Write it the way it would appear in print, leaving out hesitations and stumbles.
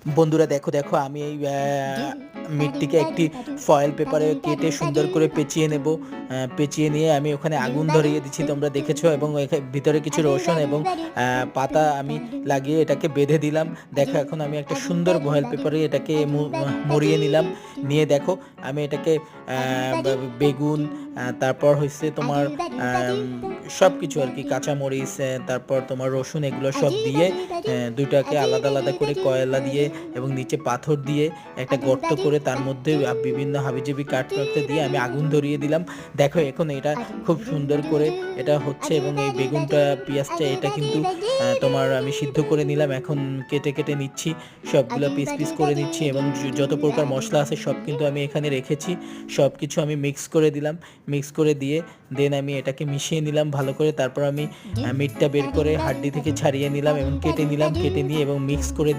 বন্ধুরা দেখো দেখো আমি এই মিটটিকে একটি ফয়েল পেপারে কেটে সুন্দর করে পেঁচিয়ে নেব। পেঁচিয়ে নিয়ে আমি ওখানে আগুন ধরিয়ে দিচ্ছি, তোমরা দেখেছো, এবং ভিতরে কিছু রসুন এবং পাতা আমি লাগিয়ে এটাকে বেঁধে দিলাম। দেখো এখন আমি একটা সুন্দর ফয়েল পেপারে এটাকে মুড়িয়ে নিলাম। নিয়ে দেখো আমি এটাকে বেগুন, তারপর হচ্ছে তোমার সব কিছু আর কি, কাঁচামরিচ, তারপর তোমার রসুন, এগুলো সব দিয়ে দুইটাকে আলাদা আলাদা করে কয়লা দিয়ে এবং নিচে পাথর দিয়ে একটা গর্ত করে তার মধ্যে বিভিন্ন হাবিজাবি কাঠপাতা দিয়ে আমি আগুন ধরিয়ে দিলাম। দেখো এখন এটা খুব সুন্দর করে এটা হচ্ছে, এবং এই বেগুনটা পেঁয়াজটা এটা কিন্তু তোমার আমি সিদ্ধ করে নিলাম। এখন কেটে কেটে নিচ্ছি, সবগুলো পিস পিস করে নিচ্ছি, এবং যত প্রকার মশলা আছে সব কিন্তু আমি এখানে রেখেছি। সব কিছু আমি মিক্স করে দিলাম, মিক্স করে দিয়ে দেন আমি এটাকে মিশিয়ে নিলাম ভালো করে। তারপর আমি মিটটা বের করে হাড্ডি থেকে ছাড়িয়ে নিলাম এবং কেটে নিলাম, কেটে নিয়ে এবং মিক্স করে